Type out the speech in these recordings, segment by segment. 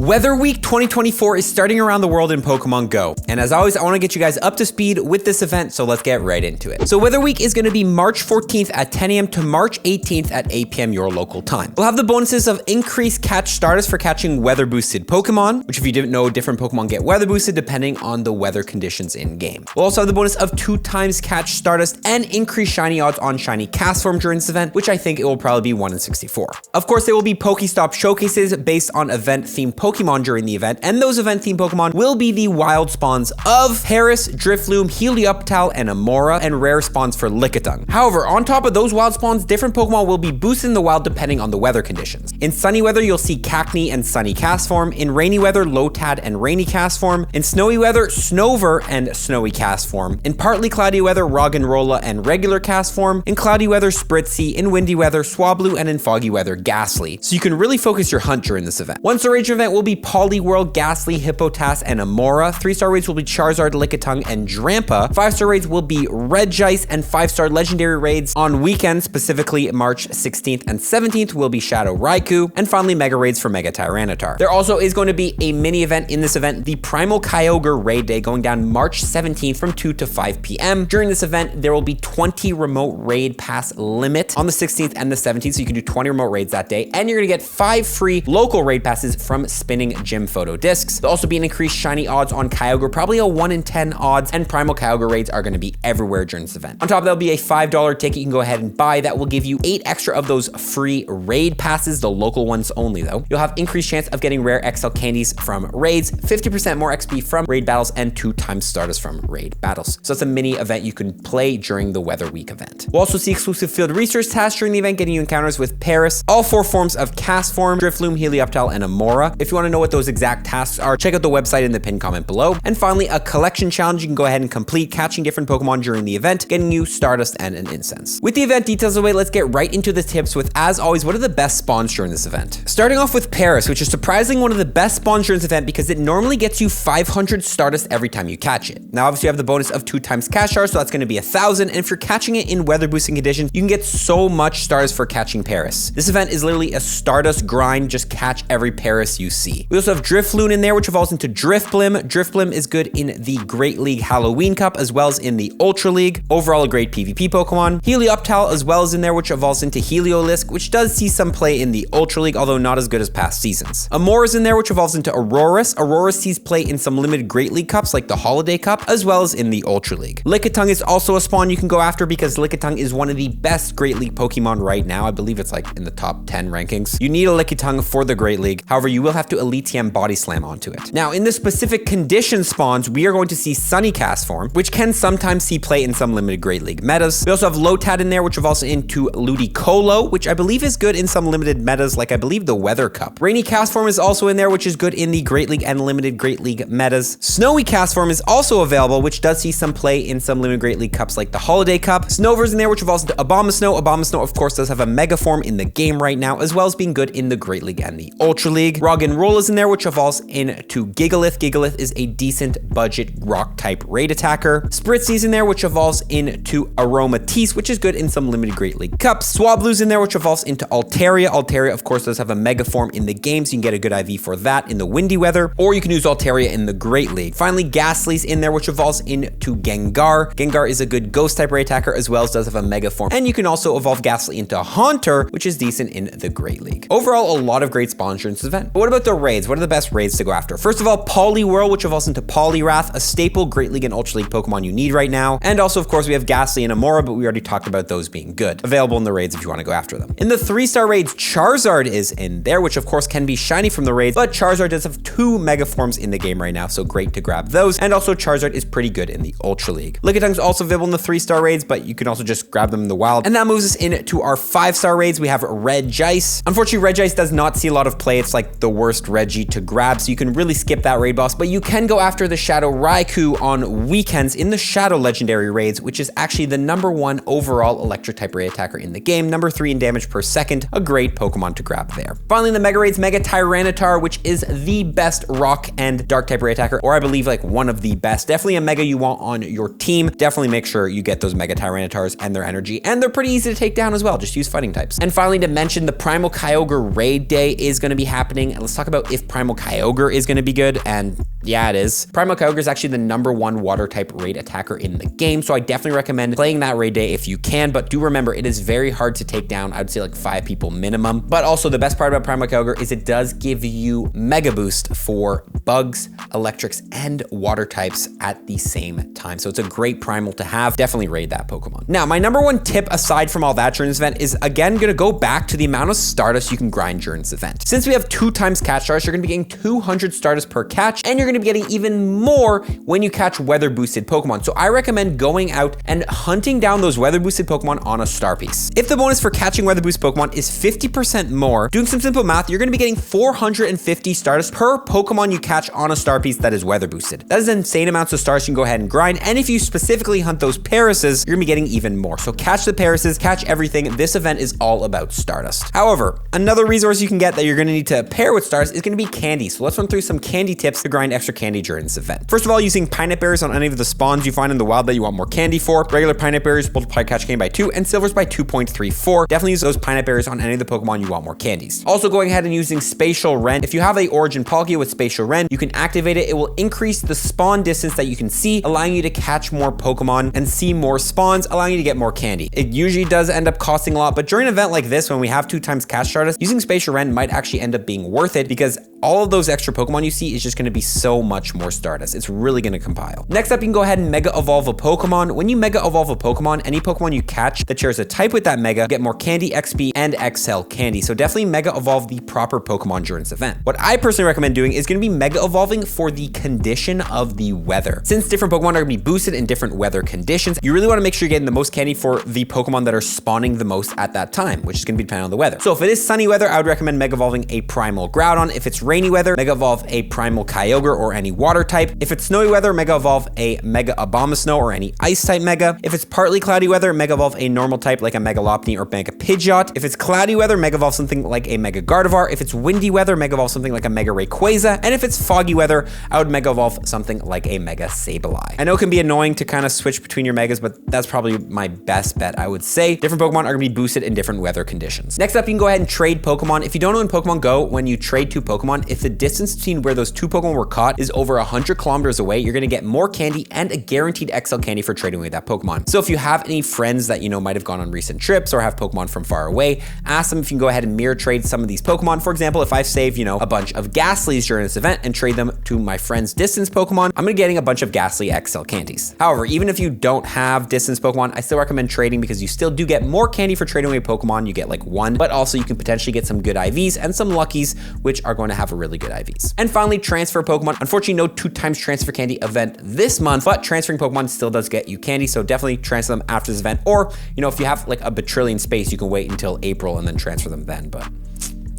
Weather Week 2024 is starting around the world in Pokemon Go. And as always, I want to get you guys up to speed with this event, so let's get right into it. So Weather Week is going to be March 14th at 10 a.m. to March 18th at 8 p.m. your local time. We'll have the bonuses of increased catch Stardust for catching weather boosted Pokemon, which if you didn't know, different Pokemon get weather boosted depending on the weather conditions in game. We'll also have the bonus of 2 times catch Stardust and increased shiny odds on shiny cast form during this event, which I think it will probably be 1 in 64. Of course, there will be Pokestop showcases based on event themed Pokemon during the event, and those event themed Pokemon will be the wild spawns of Paris, Drifloon, Helioptile, and Amora, and rare spawns for Lickitung. However, on top of those wild spawns, different Pokemon will be boosted in the wild depending on the weather conditions. In sunny weather, you'll see Cacnea and Sunny cast form. In rainy weather, Lotad and Rainy cast form. In snowy weather, Snover and Snowy cast form. In partly cloudy weather, Roggenrola and regular cast form. In cloudy weather, Spritzy. In windy weather, Swablu, and in foggy weather, Ghastly. So you can really focus your hunt during this event. 1-star rage event will be Poliwhirl, Ghastly, Hippotas, and Amora. 3-star raids will be Charizard, Lickitung, and Drampa. 5-star raids will be Regice, and 5-star legendary raids on weekends, specifically March 16th and 17th, will be Shadow Raikou, and finally Mega raids for Mega Tyranitar. There also is going to be a mini event in this event, the Primal Kyogre Raid Day, going down March 17th from 2 to 5 p.m. During this event, there will be 20 remote raid pass limit on the 16th and the 17th, so you can do 20 remote raids that day, and you're gonna get 5 free local raid passes from spinning gym photo discs. There'll also be an increased shiny odds on Kyogre, probably a 1 in 10 odds, and Primal Kyogre raids are gonna be everywhere during this event. On top, there'll be a $5 ticket you can go ahead and buy that will give you 8 extra of those free raid passes, the local ones only though. You'll have increased chance of getting rare XL candies from raids, 50% more XP from raid battles, and 2 times Stardust from raid battles. So it's a mini event you can play during the Weather Week event. We'll also see exclusive field research tasks during the event, getting you encounters with Paris, all 4 forms of cast form, Drifloon, Helioptile, and Amora. If you want to know what those exact tasks are, check out the website in the pinned comment below. And finally, a collection challenge you can go ahead and complete, catching different Pokemon during the event, getting you Stardust and an incense. With the event details away, let's get right into the tips with, as always, what are the best spawns during this event? Starting off with Paris, which is surprisingly one of the best spawns during this event because it normally gets you 500 Stardust every time you catch it. Now, obviously, you have the bonus of 2 times catch stars, so that's going to be 1,000. And if you're catching it in weather boosting conditions, you can get so much Stardust for catching Paris. This event is literally a Stardust grind, just catch every Paris you see. We also have Drifloon in there, which evolves into Drifblim. Drifblim is good in the Great League Halloween Cup as well as in the Ultra League. Overall, a great PvP Pokemon. Helioptile as well as in there, which evolves into Heliolisk, which does see some play in the Ultra League, although not as good as past seasons. Amora is in there, which evolves into Aurorus. Aurorus sees play in some limited Great League Cups like the Holiday Cup, as well as in the Ultra League. Lickitung is also a spawn you can go after because Lickitung is one of the best Great League Pokemon right now. I believe it's like in the top 10 rankings. You need a Lickitung for the Great League. However, you will have to Elite TM Body Slam onto it. Now, in the specific condition spawns, we are going to see Sunny cast form, which can sometimes see play in some limited Great League metas. We also have Lotad in there, which evolves into Ludicolo, which I believe is good in some limited metas, like I believe the Weather Cup. Rainy cast form is also in there, which is good in the Great League and limited Great League metas. Snowy cast form is also available, which does see some play in some limited Great League Cups like the Holiday Cup. Snover's in there, which evolves into Abomasnow. Abomasnow, of course, does have a Mega form in the game right now, as well as being good in the Great League and the Ultra League. Roggenrola is in there, which evolves into Gigalith. Gigalith is a decent budget rock type raid attacker. Spritzy's in there, which evolves into Aromatisse, which is good in some limited Great League Cups. Swablu's in there, which evolves into Altaria. Altaria, of course, does have a Mega form in the game, so you can get a good IV for that in the windy weather, or you can use Altaria in the Great League. Finally, Ghastly's in there, which evolves into Gengar. Gengar is a good ghost type raid attacker, as well as does have a Mega form, and you can also evolve Ghastly into Haunter, which is decent in the Great League. Overall, a lot of great spawns during this event. But what about the raids? What are the best raids to go after? First of all, Poliwhirl, which evolves into Poliwrath, a staple Great League and Ultra League Pokemon you need right now. And also, of course, we have Ghastly and Amora, but we already talked about those being good. Available in the raids if you want to go after them. In the 3-star raids, Charizard is in there, which of course can be shiny from the raids, but Charizard does have 2 Mega forms in the game right now, so great to grab those. And also, Charizard is pretty good in the Ultra League. Lickitung is also available in the 3-star raids, but you can also just grab them in the wild. And that moves us into our 5-star raids. We have Regice. Unfortunately, Regice does not see a lot of play. It's like the worst Reggie to grab, so you can really skip that raid boss, but you can go after the Shadow Raikou on weekends in the Shadow Legendary raids, which is actually the #1 overall electric type raid attacker in the game, #3 in damage per second, a great Pokemon to grab there. Finally, in the Mega raids, Mega Tyranitar, which is the best rock and dark type raid attacker, or I believe like one of the best. Definitely a Mega you want on your team. Definitely make sure you get those Mega Tyranitars and their energy, and they're pretty easy to take down as well. Just use fighting types. And finally, to mention, the Primal Kyogre raid day is going to be happening. Let's talk about about if Primal Kyogre is going to be good, and yeah, it is. Primal Kyogre is actually the #1 water type raid attacker in the game, so I definitely recommend playing that raid day if you can, but do remember it is very hard to take down. I would say like 5 people minimum. But also the best part about Primal Kyogre is it does give you Mega Boost for bugs, electrics, and water types at the same time. So it's a great primal to have. Definitely raid that Pokemon. Now, my #1 tip aside from all that during this event is again gonna go back to the amount of Stardust you can grind during this event. Since we have 2 times catch Stardust, you're gonna be getting 200 Stardust per catch, and you're gonna be getting even more when you catch weather boosted Pokemon. So I recommend going out and hunting down those weather boosted Pokemon on a star piece. If the bonus for catching weather boost Pokemon is 50% more, doing some simple math, you're gonna be getting 450 Stardust per Pokemon you catch on a star piece that is weather boosted. That is insane amounts of stars you can go ahead and grind, and if you specifically hunt those Parises, you're gonna be getting even more. So catch the Parises, catch everything. This event is all about Stardust. However, another resource you can get that you're gonna need to pair with Stardust is gonna be candy. So let's run through some candy tips to grind extra candy during this event. First of all, using pineapple berries on any of the spawns you find in the wild that you want more candy for. Regular pineapple berries multiply catch candy by 2 and silvers by 2.34. Definitely use those pineapple berries on any of the Pokemon you want more candies. Also going ahead and using Spatial Rend. If you have a Origin Palkia with Spatial Rend, you can activate it. It will increase the spawn distance that you can see, allowing you to catch more Pokemon and see more spawns, allowing you to get more candy. It usually does end up costing a lot, but during an event like this, when we have 2 times catch Stardust, using Spatial Rend might actually end up being worth it because all of those extra Pokemon you see is just going to be so much more Stardust. It's really going to compile. Next up, you can go ahead and Mega Evolve a Pokemon. When you Mega Evolve a Pokemon, any Pokemon you catch that shares a type with that Mega, get more candy, XP, and XL candy. So definitely Mega Evolve the proper Pokemon during this event. What I personally recommend doing is going to be Mega Evolving for the condition of the weather. Since different Pokemon are going to be boosted in different weather conditions, you really want to make sure you're getting the most candy for the Pokemon that are spawning the most at that time, which is going to be depending on the weather. So if it is sunny weather, I would recommend Mega Evolving a Primal Groudon. If it's rainy weather, Mega Evolve a Primal Kyogre or any water type. If it's snowy weather, Mega Evolve a Mega Abomasnow or any ice type Mega. If it's partly cloudy weather, Mega Evolve a normal type like a Mega Lopunny or Mega Pidgeot. If it's cloudy weather, Mega Evolve something like a Mega Gardevoir. If it's windy weather, Mega Evolve something like a Mega Rayquaza. And if it's foggy weather, I would Mega Evolve something like a Mega Sableye. I know it can be annoying to kind of switch between your Megas, but that's probably my best bet, I would say. Different Pokemon are going to be boosted in different weather conditions. Next up, you can go ahead and trade Pokemon. If you don't know in Pokemon Go, when you trade 2 Pokemon, if the distance between where those 2 Pokemon were caught is over 100 kilometers away, you're going to get more candy and a guaranteed XL candy for trading away that Pokemon. So if you have any friends that you know might have gone on recent trips or have Pokemon from far away, ask them if you can go ahead and mirror trade some of these Pokemon. For example, if I save, you know, a bunch of Ghastlies during this event and trade them to my friend's distance Pokemon, I'm going to be getting a bunch of Ghastly XL candies. However, even if you don't have distance Pokemon, I still recommend trading because you still do get more candy for trading away Pokemon. You get like 1, but also you can potentially get some good IVs and some Luckies, which are going to have a really good IVs. And finally, transfer Pokemon. Unfortunately, no 2 times transfer candy event this month, but transferring Pokemon still does get you candy. So definitely transfer them after this event. Or, you know, if you have like a bajillion space, you can wait until April and then transfer them then, but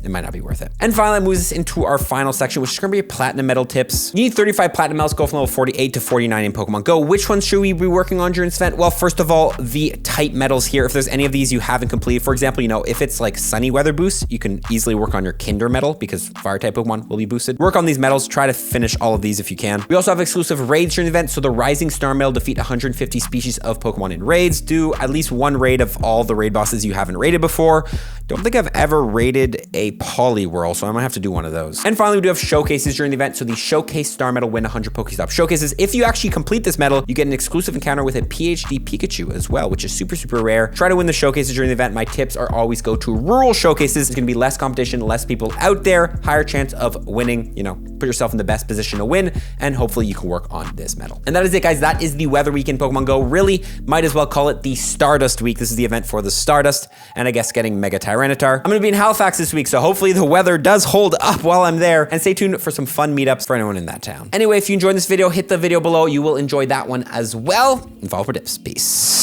it might not be worth it. And finally, that moves us into our final section, which is going to be platinum medal tips. You need 35 platinum medals, go from level 48 to 49 in Pokemon Go. Which ones should we be working on during this event? Well, first of all, the type medals here. If there's any of these you haven't completed, for example, you know, if it's like sunny weather boost, you can easily work on your Kinder medal because fire type Pokemon will be boosted. Work on these medals, try to finish all of these if you can. We also have exclusive raids during the event. So the Rising Star medal, defeat 150 species of Pokemon in raids. Do at least 1 raid of all the raid bosses you haven't raided before. Don't think I've ever raided a Poliwhirl, so I might have to do one of those. And finally, we do have showcases during the event. So the Showcase Star Medal, win 100 Pokestop showcases. If you actually complete this medal, you get an exclusive encounter with a PhD Pikachu as well, which is super, super rare. Try to win the showcases during the event. My tips are always go to rural showcases. It's gonna be less competition, less people out there, higher chance of winning, you know, put yourself in the best position to win, and hopefully you can work on this medal. And that is it, guys. That is the weather week in Pokemon Go. Really, might as well call it the Stardust week. This is the event for the Stardust, and I guess getting Mega Tyranitar. I'm gonna be in Halifax this week, so hopefully the weather does hold up while I'm there, and stay tuned for some fun meetups for anyone in that town. Anyway, if you enjoyed this video, hit the video below. You will enjoy that one as well, and follow for tips. Peace.